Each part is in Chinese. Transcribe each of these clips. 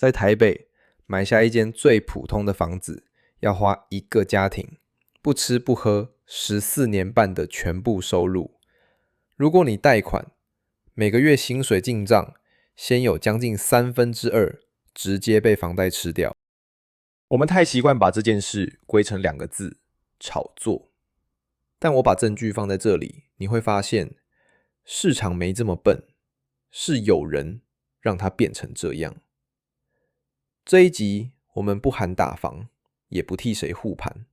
在台北买下一间最普通的房子，要花一个家庭不吃不喝14年半的全部收入。如果你贷款，每个月薪水进账，先有将近2/3直接被房贷吃掉。我们太习惯把这件事归成2个字：炒作。但我把证据放在这里，你会发现市场没这么笨，是有人让它变成这样。这一集我们不喊打房，也不替谁护盘，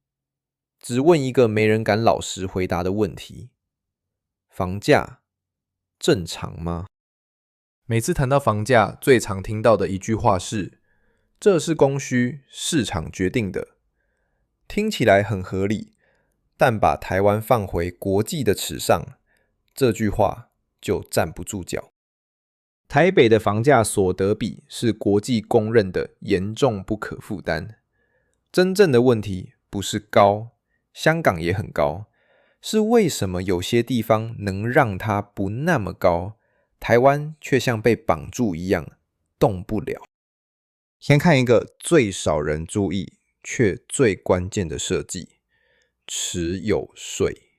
只问一个没人敢老实回答的问题：房价正常吗？每次谈到房价，最常听到的一句话是：这是供需市场决定的。听起来很合理，但把台湾放回国际的尺上，这句话就站不住脚。台北的房价所得比是国际公认的严重不可负担。真正的问题不是高，香港也很高，是为什么有些地方能让它不那么高，台湾却像被绑住一样动不了。先看一个最少人注意却最关键的设计：持有税。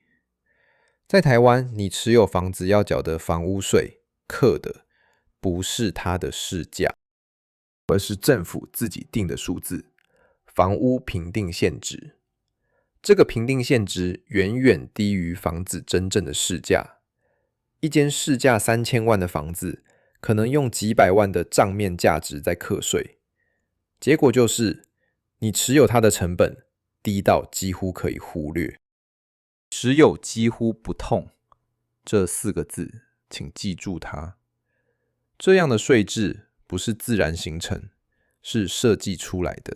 在台湾，你持有房子要缴的房屋税，课的不是它的市价，而是政府自己定的数字——房屋评定现值。这个评定现值远远低于房子真正的市价。一间市价3000万的房子，可能用几百万的账面价值在课税，结果就是你持有它的成本低到几乎可以忽略。持有几乎不痛，这4个字请记住它。这样的税制不是自然形成，是设计出来的。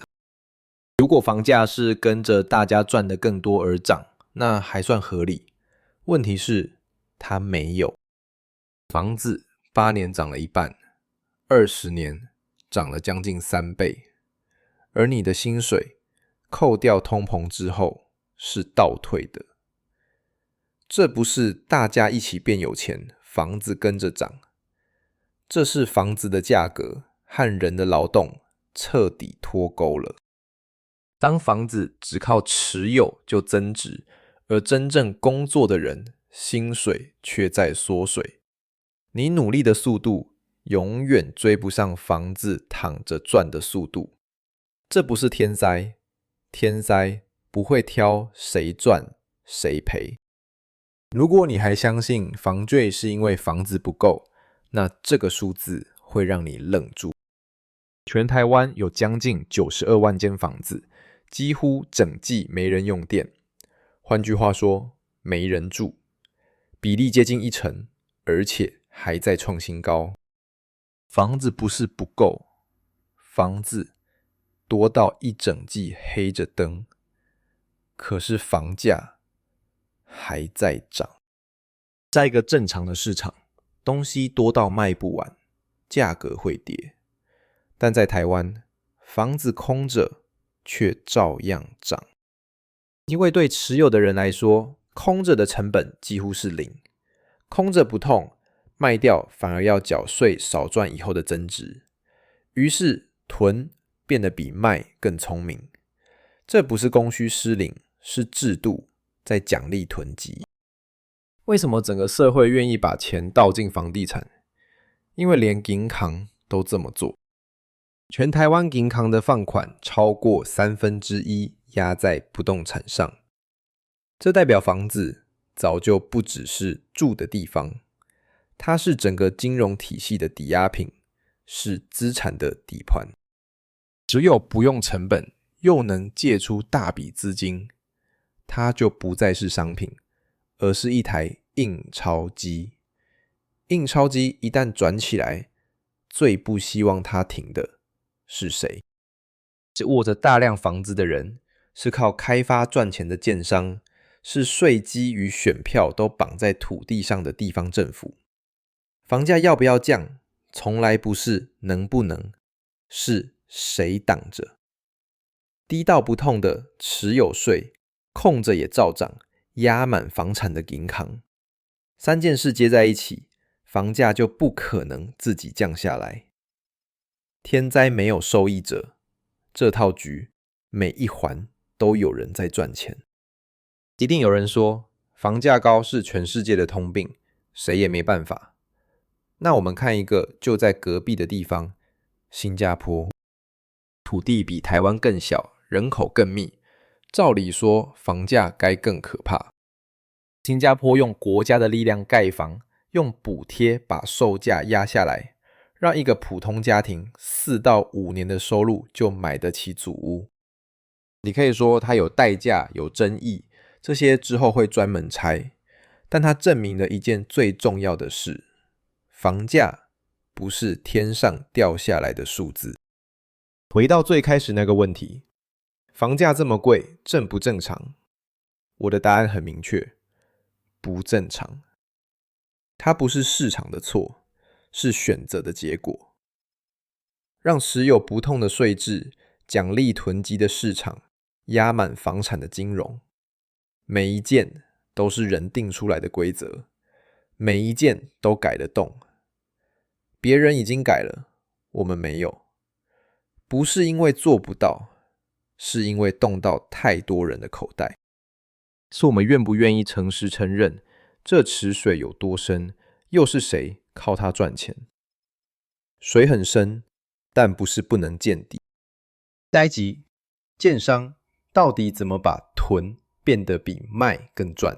如果房价是跟着大家赚的更多而涨，那还算合理。问题是它没有。房子8年涨了1半，20年涨了将近3倍，而你的薪水扣掉通膨之后是倒退的。这不是大家一起变有钱，房子跟着涨，这是房子的价格和人的劳动彻底脱钩了。当房子只靠持有就增值，而真正工作的人薪水却在缩水，你努力的速度永远追不上房子躺着赚的速度。这不是天灾，天灾不会挑谁赚谁赔。如果你还相信房税是因为房子不够，那这个数字会让你愣住。全台湾有将近92万间房子，几乎整季没人用电，换句话说，没人住，比例接近1成，而且还在创新高。房子不是不够，房子多到一整季黑着灯，可是房价还在涨。在一个正常的市场，东西多到卖不完，价格会跌。但在台湾，房子空着却照样涨。因为对持有的人来说，空着的成本几乎是0，空着不痛，卖掉反而要缴税少赚以后的增值。于是囤变得比卖更聪明。这不是供需失灵，是制度在奖励囤积。为什么整个社会愿意把钱倒进房地产？因为连银行都这么做。全台湾银行的放款超过1/3压在不动产上，这代表房子早就不只是住的地方，它是整个金融体系的抵押品，是资产的底盘。只有不用成本又能借出大笔资金，它就不再是商品，而是一台印钞机。印钞机一旦转起来，最不希望它停的是谁？是握着大量房子的人，是靠开发赚钱的建商，是税基与选票都绑在土地上的地方政府。房价要不要降，从来不是能不能，是谁挡着。低到不痛的持有税，空着也照涨，压满房产的银行。3件事接在一起，房价就不可能自己降下来。天灾没有受益者，这套局每一环都有人在赚钱。一定有人说，房价高是全世界的通病，谁也没办法。那我们看一个就在隔壁的地方，新加坡，土地比台湾更小，人口更密，照理说房价该更可怕。新加坡用国家的力量盖房，用补贴把售价压下来，让一个普通家庭4到5年的收入就买得起祖屋。你可以说它有代价，有争议，这些之后会专门拆，但它证明了一件最重要的事，房价不是天上掉下来的数字。回到最开始那个问题，房价这么贵，正不正常？我的答案很明确，不正常。它不是市场的错，是选择的结果。让持有不痛的税制，奖励囤积的市场，压满房产的金融，每一件都是人定出来的规则，每一件都改得动。别人已经改了，我们没有。不是因为做不到，是因为动到太多人的口袋。是我们愿不愿意诚实承认，这池水有多深，又是谁靠它赚钱？水很深，但不是不能见底。下一集，建商到底怎么把囤变得比卖更赚？